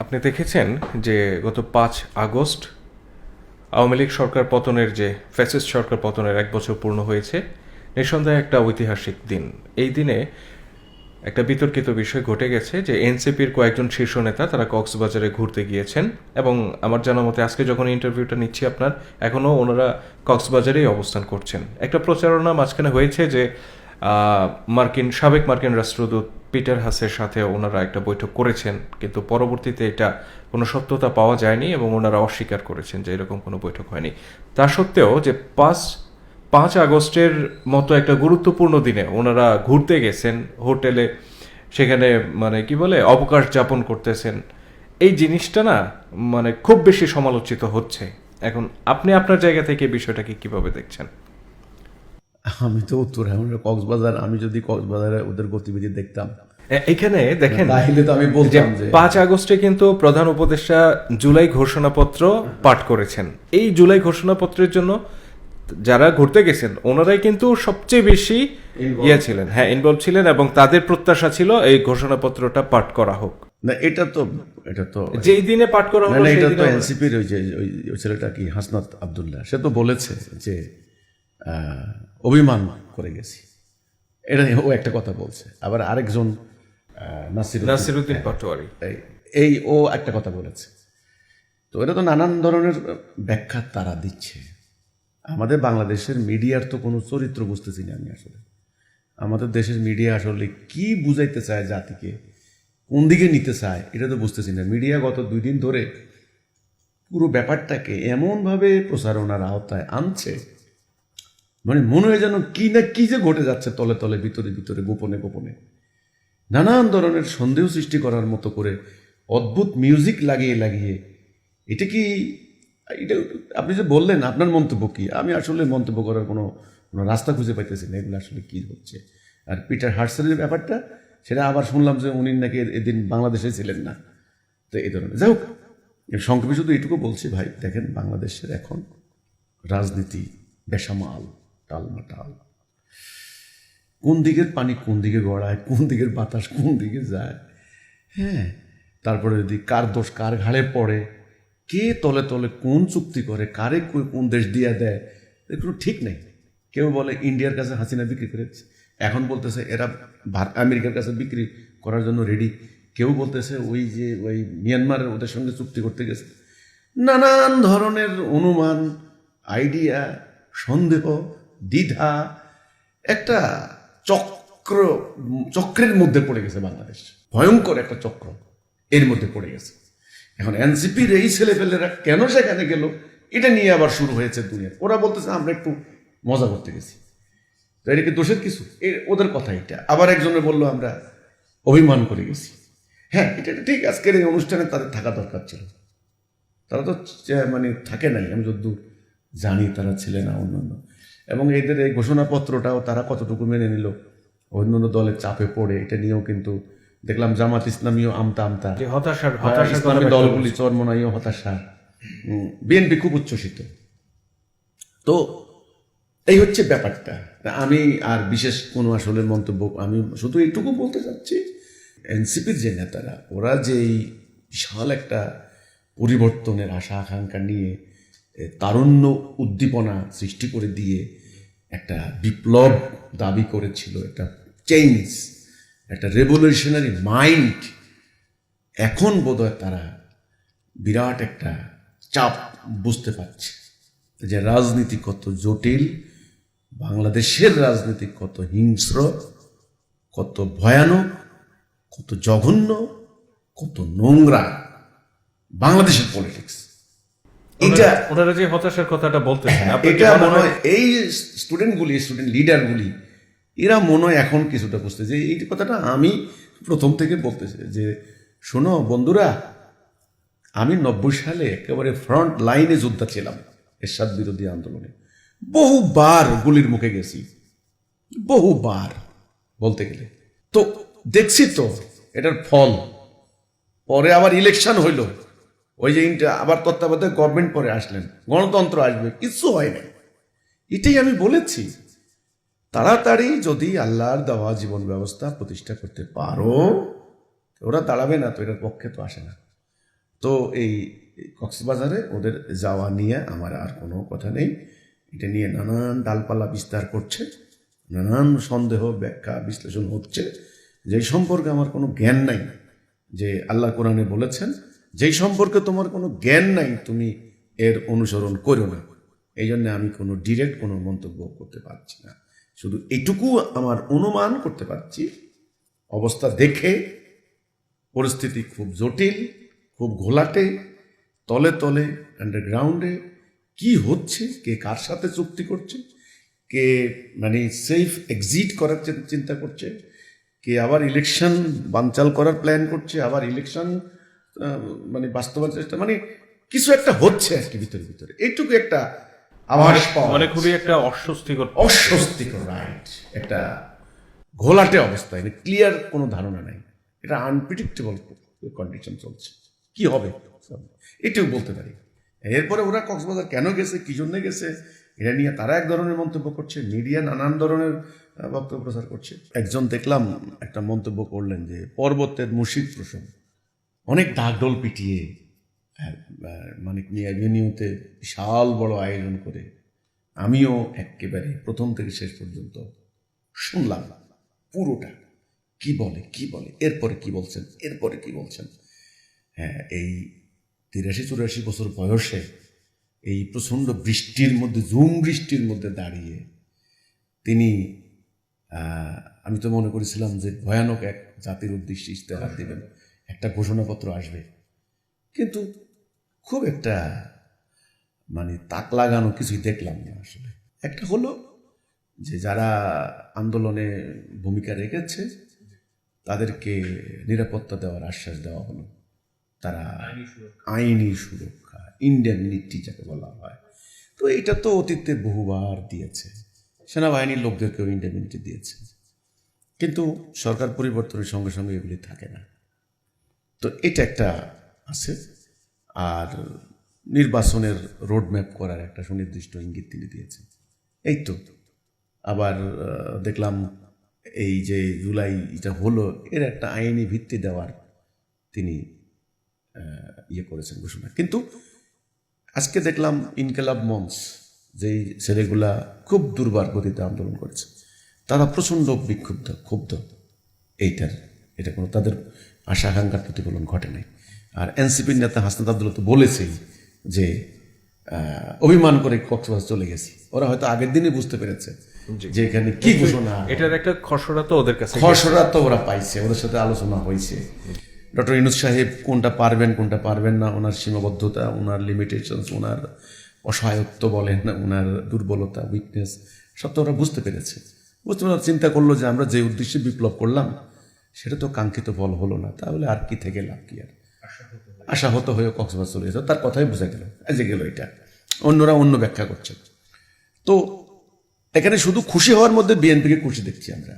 আপনি দেখেছেন যে গত 5 আগস্ট আওয়ামী লীগ সরকার পতনের যে ফ্যাসিস্ট সরকার পতনের 1 বছর পূর্ণ হয়েছে। নিঃসন্দেহে একটা ঐতিহাসিক দিন। এই দিনে একটা বিতর্কিত বিষয় ঘটে গেছে যে এনসিপির কয়েকজন শীর্ষ নেতা তারা কক্সবাজারে ঘুরতে গিয়েছেন এবং আমার জানা মতে আজকে যখন ইন্টারভিউটা নিচ্ছি আপনার এখনও ওনারা কক্সবাজারেই অবস্থান করছেন। একটা প্রচারণা মাঝখানে হয়েছে যে সাবেক মার্কিন রাষ্ট্রদূত পিটার হাসের সাথে ওনারা একটা বৈঠক করেছেন, কিন্তু পরবর্তীতে এটা কোনো সত্যতা পাওয়া যায়নি এবং ওনারা অস্বীকার করেছেন যে এরকম কোনো বৈঠক হয়নি। তা সত্ত্বেও যে 5 আগস্টের মতো একটা গুরুত্বপূর্ণ দিনে ওনারা ঘুরতে গেছেন হোটেলে, সেখানে মানে কি বলে অবকাশ যাপন করতেছেন, এই জিনিসটা না মানে খুব বেশি সমালোচিত হচ্ছে। এখন আপনি আপনার জায়গা থেকে বিষয়টাকে কিভাবে দেখছেন? আমি তো উত্তর কক্সবাজার, আমি যদি কক্সবাজারে ওদের গতিবিধি দেখতাম এখানে দেখেন, তাহলে তো আমি বলতাম যে 5 আগস্টে কিন্তু প্রধান উপদেষ্টা জুলাই ঘোষণাপত্র পাঠ করেছেন। এই জুলাই ঘোষণাপত্রের জন্য যারা ঘুরতে গেছেন ওনারাই কিন্তু সবচেয়ে বেশি ছিলেন, হ্যাঁ ইনভলভ ছিলেন, এবং তাদের প্রত্যাশা ছিল এই ঘোষণাপত্রটা পাঠ করা হোক। না, এটা তো যেই দিনে পাঠ করা হলো এটা সেই তো দিনে এনসিপির ওই ছেলেটা কি হাসনাত আব্দুল্লাহ, সে তো বলেছে যে অভিমান করে গেছি, এটা ও একটা কথা বলছে। আবার আরেকজন নাসিরুদ্দিন পাটোয়ারি ও একটা কথা বলেছে। তো এটা তো নানান ধরনের ব্যাখ্যা তারা দিচ্ছে। আমাদের বাংলাদেশের মিডিয়ার তো কোনো চরিত্র বুঝতেছি না আমি আসলে। আমাদের দেশের মিডিয়া আসলে কি বুঝাইতে চায় জাতিকে, কোন দিকে নিতে চায়, এটা তো বুঝতেছি না। মিডিয়া গত 2 দিন ধরে পুরো ব্যাপারটাকে এমনভাবে প্রচারণার আওতায় আনছে, মানে মনে হয় যেন কি না কি যে ঘটে যাচ্ছে তলে তলে, ভিতরে ভিতরে, গোপনে গোপনে নানান ধরনের সন্দেহ সৃষ্টি করার মতো করে অদ্ভুত মিউজিক লাগিয়ে লাগিয়ে। এটা আপনি যে বললেন আপনার মন্তব্য কি, আমি আসলে মন্তব্য করার কোনো রাস্তা খুঁজে পাইতেছি না এগুলো আসলে কি হচ্ছে। আর পিটার হার্টসেলের ব্যাপারটা, সেটা আবার শুনলাম যে উনি নাকি এদিন বাংলাদেশে ছিলেন না। তো এই ধরনের যাই হোক, সংক্ষেপে শুধু এটুকু বলছি ভাই, দেখেন বাংলাদেশের এখন রাজনীতি বেসামাল, টালমাটাল। কোন দিকের পানি কোন দিকে গড়ায়, কোন দিকের বাতাস কোন দিকে যায়, হ্যাঁ। তারপরে যদি কার দোষ কার ঘাড়ে পড়ে, কে তলে তলে কোন চুক্তি করে, কারে কোন দেশ দিয়ে দেয়, এর কোনো ঠিক নেই। কেউ বলে ইন্ডিয়ার কাছে হাসিনা বিক্রি করেছে, এখন বলতেছে এরা আমেরিকার কাছে বিক্রি করার জন্য রেডি। কেউ বলতেছে ওই মিয়ানমারের ওদের সঙ্গে চুক্তি করতে গেছে। নানান ধরনের অনুমান, আইডিয়া, সন্দেহ, দ্বিধা, একটা চক্রের মধ্যে পড়ে গেছে বাংলাদেশ। ভয়ঙ্কর একটা চক্র এর মধ্যে পড়ে গেছে। এখন এনসিপির এই ছেলেপেলেরা কেন সেখানে গেল, এটা নিয়ে আবার শুরু হয়েছে দুনিয়া। ওরা বলতেছে আমরা একটু মজা করতে গেছি, তো এটা কি দোষের কিছু? ওদের কথা এটা। আবার একজনে বললো আমরা অভিমান করে গেছি। হ্যাঁ, এটা ঠিক। আজকের এই অনুষ্ঠানে তাদের থাকা দরকার ছিল, তারা তো মানে থাকে নাই, আমি যতদূর জানি তারা ছিল না অন্যান্য। এবং এদের এই ঘোষণাপত্রটাও তারা কতটুকু মেনে নিল অন্যান্য দলের চাপে পড়ে, এটা নিয়েও কিন্তু দেখলাম জামাত ইসলামীও আমতা ইসলামী দলগুলি চরমনাইও হতাশা, বিএনপি খুব উচ্ছ্বসিত। তো এই হচ্ছে ব্যাপারটা। আমি আর বিশেষ কোনো আসলে মন্তব্য, আমি শুধু এইটুকু বলতে চাচ্ছি, এনসিপির যে নেতারা, ওরা যেই বিশাল একটা পরিবর্তনের আশা আকাঙ্ক্ষা নিয়ে তারুণ্য উদ্দীপনা সৃষ্টি করে দিয়ে একটা বিপ্লব দাবি করেছিল, একটা চেঞ্জ, একটা রেভলিউশনারি মাইন্ড, এখন বোধহয় তারা বিরাট একটা চাপ বুঝতে পারছে যে রাজনীতি কত জটিল, বাংলাদেশের রাজনীতি কত হিংস্র, কত ভয়ানক, কত জঘন্য, কত নোংরা বাংলাদেশের পলিটিক্স। ওনারা যে হতাশার কথাটা বলতেছেন, এটা মনে হয় এই স্টুডেন্ট লিডারগুলি, এরা মনে হয় এখন কিছুটা বুঝতে, যে এই কথাটা আমি প্রথম থেকে বলতেছি যে শোনো বন্ধুরা, আমি 90 সালে একেবারে ফ্রন্ট লাইনে যোদ্ধা ছিলাম এরশাদ বিরোধী আন্দোলনে। বহুবার গুলির মুখে গেছি, বহুবার বলতে গেলে। তো দেখছি তো এটার ফল। পরে আবার ইলেকশন হইল, ওই যে আবার তত্ত্বাবধায়ক গভর্নমেন্ট পরে আসলেন, গণতন্ত্র আসবে, কিছু হয় নাই। এটাই আমি বলেছি, তাড়াতাড়ি যদি আল্লাহর দেওয়া জীবন ব্যবস্থা প্রতিষ্ঠা করতে পারো, ওরা দাঁড়াবে না তো, এটার পক্ষে তো আসে না। তো এই কক্সবাজারে ওদের যাওয়া নিয়ে আমার আর কোনো কথা নেই। এটা নিয়ে নানান ডালপালা বিস্তার করছে, নানান সন্দেহ ব্যাখ্যা বিশ্লেষণ হচ্ছে, যেই সম্পর্কে আমার কোনো জ্ঞান নাই। যে আল্লাহ কোরআনে বলেছেন, যেই সম্পর্কে তোমার কোনো জ্ঞান নাই তুমি এর অনুসরণ করো না। এই জন্য আমি কোনো ডিরেক্ট কোনো মন্তব্য করতে পারছি না। শুধু এইটুকু আমার অনুমান করতে পারছি, অবস্থা দেখে পরিস্থিতি খুব জটিল, খুব ঘোলাটে, তলে তলে আন্ডারগ্রাউন্ডে কি হচ্ছে, কে কার সাথে চুক্তি করছে, কে মানে সেফ এক্সিট করার চিন্তা করছে, কে আবার ইলেকশন বানচাল করার প্ল্যান করছে, আবার ইলেকশন মানে বাস্তবায়ন চেষ্টা, মানে কিছু একটা হচ্ছে আর কি ভিতরে ভিতরে। এইটুকু একটা আভাস পাওয়া মানে যাচ্ছে। খুবই একটা অস্বস্তিকর, রাইট, একটা ঘোলাটে অবস্থা, ক্লিয়ার কোনো ধারণা নাই। এটা আনপ্রেডিক্টেবল কন্ডিশন চলছে, কি হবে এটাও বলতে পারি। এরপরে ওরা কক্সবাজার কেন গেছে, কি জন্য গেছে, এটা নিয়ে তারা এক ধরনের মন্তব্য করছে, মিডিয়া নানান ধরনের বক্তব্য প্রচার করছে। একজন দেখলাম একটা মন্তব্য করলেন যে পর্বতের মুশিদ প্রসঙ্গ অনেক ঢাকঢোল পিটিয়ে মানিক মিয়া এভিনিউতে বিশাল বড় আয়োজন করে আমিও একেবারে প্রথম থেকে শেষ পর্যন্ত শুনলাম পুরোটা, কি বলে এরপরে কি বলছেন। হ্যাঁ, এই 83-84 বছর বয়সে এই প্রচণ্ড বৃষ্টির মধ্যে, ঝুম বৃষ্টির মধ্যে দাঁড়িয়ে তিনি, আমি তো মনে করেছিলাম যে ভয়ানক এক জাতির উদ্দেশ্যে ইশতেহার দেবেন, একটা ঘোষণাপত্র আসবে, কিন্তু খুব একটা মানে তাক লাগানো কিছুই দেখলাম না। আসলে একটা হলো যে যারা আন্দোলনে ভূমিকা রেখেছে তাদেরকে নিরাপত্তা দেওয়ার আশ্বাস দেওয়া হলো, তারা আইনি সুরক্ষা, ইন্ডেমনিটি যাকে বলা হয়। তো এটা তো অতীতে বহুবার দিয়েছে, সেনাবাহিনীর লোকদেরকেও ইন্ডেমনিটি দিয়েছে, কিন্তু সরকার পরিবর্তনের সঙ্গে সঙ্গে এগুলি থাকে না। তো এটা একটা আছে। আর নির্বাচনের রোডম্যাপ করার একটা সুনির্দিষ্ট ইঙ্গিত তিনি দিয়েছেন। এই তো আবার দেখলাম এই যে জুলাই এটা হলো, এর একটা আইনি ভিত্তি দেওয়ার তিনি ইয়ে করেছেন ঘোষণা। কিন্তু আজকে দেখলাম ইনকিলাব মঞ্চ, যেই ছেলেগুলা খুব দুর্বার গতিতে আন্দোলন করেছে, তারা প্রচণ্ড ক্ষুব্ধ এটা কোনো তাদের আশা আকাঙ্ক্ষার প্রতিফলন ঘটে নাই। আর এনসিপির নেতা হাসনাত আব্দুল্লাহ তো বলেছেই যে অভিমান করে কক্সবাজার চলে গেছি। ওরা হয়তো আগের দিনে বুঝতে পেরেছে যে এখানে কি ঘোষণা, এটার একটা খসড়া তো ওদের কাছে ওরা পাইছে, ওদের সাথে আলোচনা হয়েছে। ডক্টর ইউনূস সাহেব কোনটা পারবেন না, ওনার সীমাবদ্ধতা, ওনার লিমিটেশনস, ওনার অসহায়ত্ব বলেন, ওনার দুর্বলতা, উইকনেস, সব তো ওরা বুঝতে পেরেছে। চিন্তা করলো যে আমরা যে উদ্দেশ্যে বিপ্লব করলাম সেটা তো কাঙ্ক্ষিত ফল হলো না, তাহলে আর কি থেকে লাভ কি, আর আশাহত হয়ে কক্সবাজার চলে যেত। তার কথাই বোঝা গেল, যে গেল এটা, অন্যরা অন্য ব্যাখ্যা করছে। তো এখানে শুধু খুশি হওয়ার মধ্যে বিএনপিকে খুশি দেখছি আমরা।